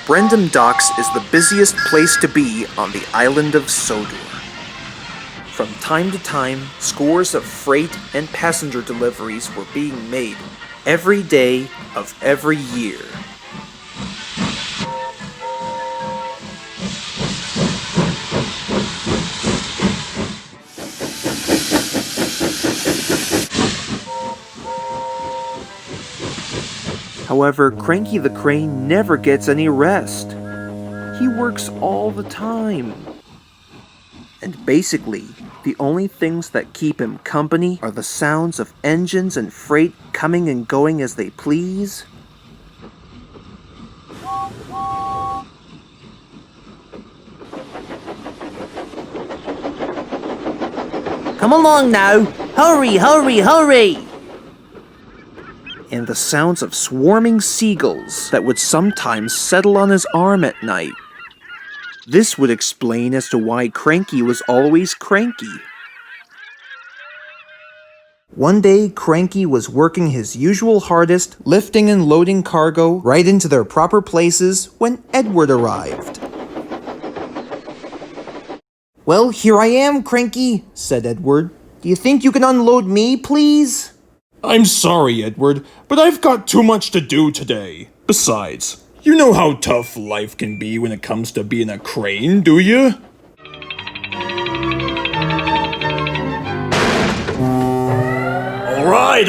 Brendam Docks is the busiest place to be on the island of Sodor. From time to time, scores of freight and passenger deliveries were being made every day of every year. However, Cranky the Crane never gets any rest. He works all the time. And basically, the only things that keep him company are the sounds of engines and freight coming and going as they please. Come along now! Hurry, hurry, hurry! And the sounds of swarming seagulls that would sometimes settle on his arm at night. This would explain as to why Cranky was always cranky. One day, Cranky was working his usual hardest, lifting and loading cargo right into their proper places when Edward arrived. "Well, here I am, Cranky," said Edward. "Do you think you can unload me, please?" I'm sorry, Edward, but I've got too much to do today. Besides, you know how tough life can be when it comes to being a crane, do you? Alright,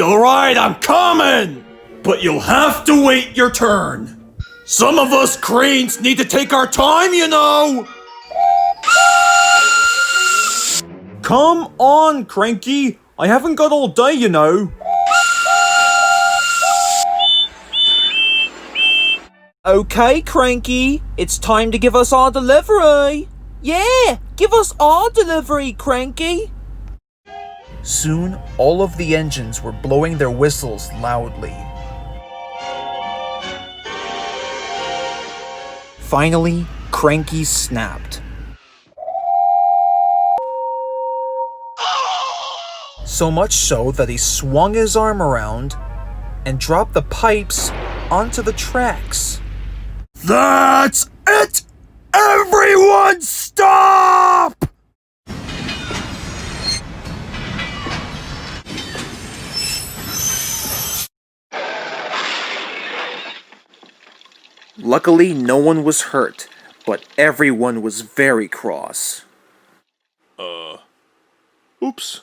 I'm coming! But you'll have to wait your turn. Some of us cranes need to take our time, you know! Come on, Cranky! I haven't got all day, you know. Okay, Cranky, it's time to give us our delivery. Yeah, give us our delivery, Cranky! Soon, all of the engines were blowing their whistles loudly. Finally, Cranky snapped. So much so that he swung his arm around and dropped the pipes onto the tracks. That's it! Everyone stop! Luckily, no one was hurt, but everyone was very cross. Oops.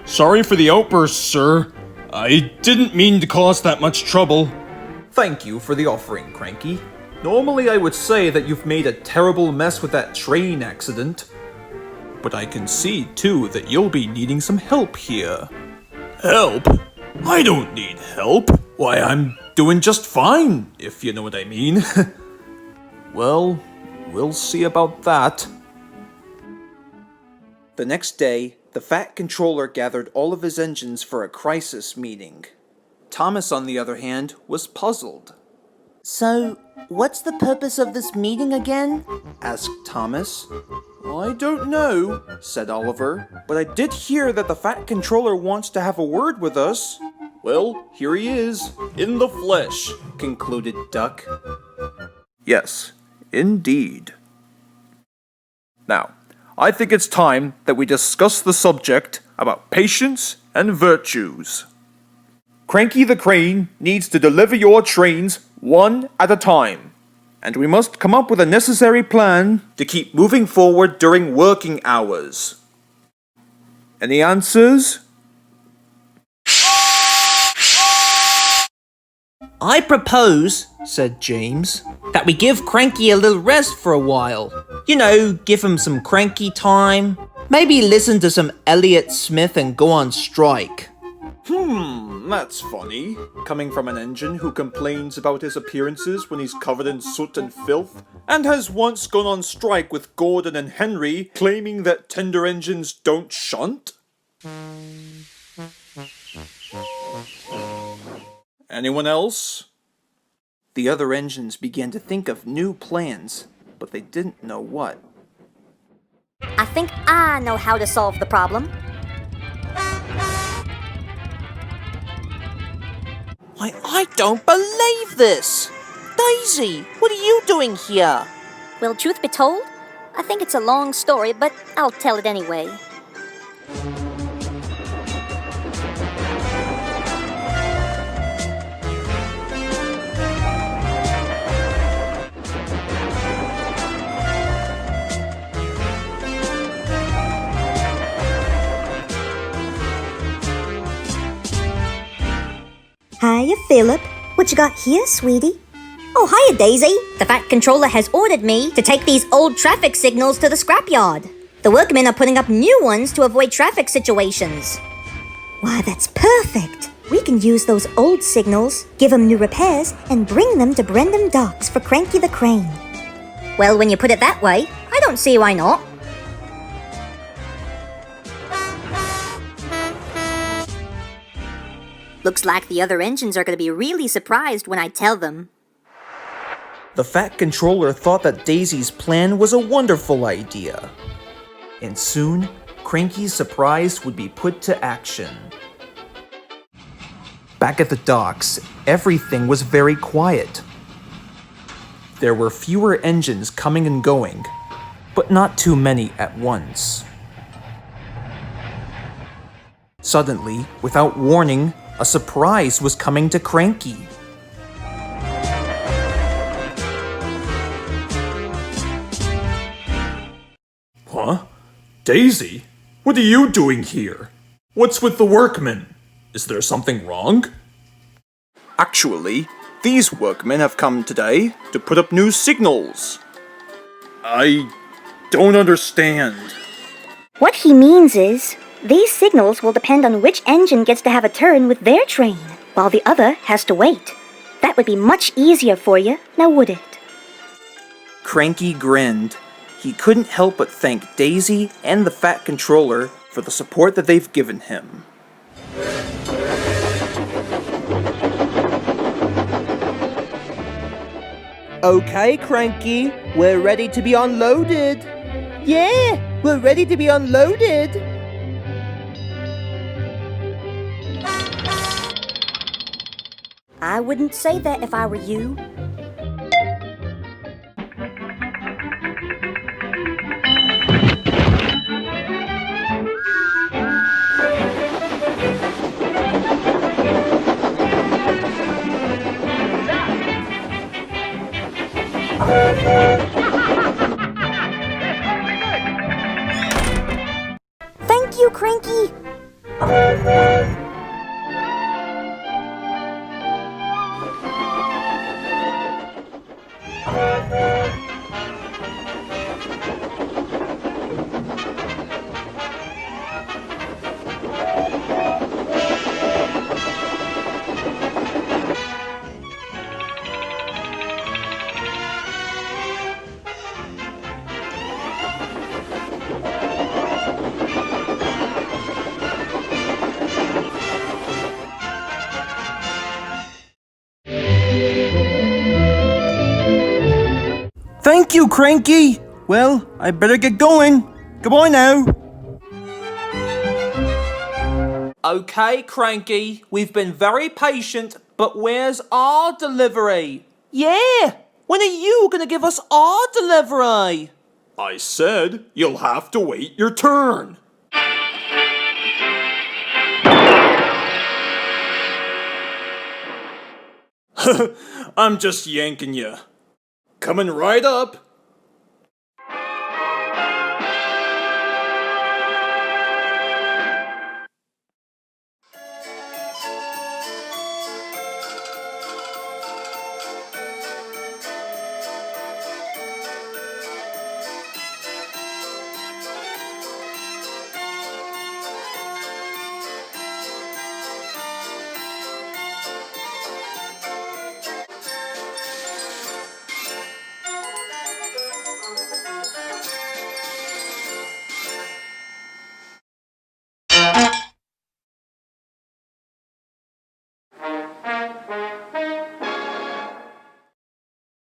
Sorry for the outburst, sir. I didn't mean to cause that much trouble. Thank you for the offering, Cranky. Normally I would say that you've made a terrible mess with that train accident. But I can see, too, that you'll be needing some help here. Help? I don't need help. Why, I'm doing just fine, if you know what I mean. Well, we'll see about that. The next day, the Fat Controller gathered all of his engines for a crisis meeting. Thomas, on the other hand, was puzzled. So, what's the purpose of this meeting again? Asked Thomas. I don't know, said Oliver, but I did hear that the Fat Controller wants to have a word with us. Well, here he is, in the flesh, concluded Duck. Yes, indeed. Now, I think it's time that we discuss the subject about patience and virtues. Cranky the Crane needs to deliver your trains one at a time, and we must come up with a necessary plan to keep moving forward during working hours. Any answers? I propose, said James, that we give Cranky a little rest for a while. You know, give him some Cranky time. Maybe listen to some Elliott Smith and go on strike. That's funny. Coming from an engine who complains about his appearances when he's covered in soot and filth, and has once gone on strike with Gordon and Henry, claiming that tender engines don't shunt? Anyone else? The other engines began to think of new plans, but they didn't know what. I think I know how to solve the problem. I don't believe this! Daisy, what are you doing here? Well, truth be told, I think it's a long story, but I'll tell it anyway. Hiya, Philip. What you got here, sweetie? Oh, hiya, Daisy. The Fat Controller has ordered me to take these old traffic signals to the scrapyard. The workmen are putting up new ones to avoid traffic situations. Why, that's perfect. We can use those old signals, give them new repairs, and bring them to Brendan Docks for Cranky the Crane. Well, when you put it that way, I don't see why not. Looks like the other engines are going to be really surprised when I tell them. The Fat Controller thought that Daisy's plan was a wonderful idea. And soon, Cranky's surprise would be put to action. Back at the docks, everything was very quiet. There were fewer engines coming and going, but not too many at once. Suddenly, without warning, a surprise was coming to Cranky. Huh? Daisy? What are you doing here? What's with the workmen? Is there something wrong? Actually, these workmen have come today to put up new signals. I don't understand. What he means is, these signals will depend on which engine gets to have a turn with their train, while the other has to wait. That would be much easier for you, now would it? Cranky grinned. He couldn't help but thank Daisy and the Fat Controller for the support that they've given him. Okay, Cranky, we're ready to be unloaded. Yeah, we're ready to be unloaded. I wouldn't say that if I were you. Thank you, Cranky. Thank you, Cranky! Well, I better get going. Goodbye now. Okay, Cranky, we've been very patient, but where's our delivery? Yeah, when are you gonna give us our delivery? I said you'll have to wait your turn. I'm just yanking you. Coming right up.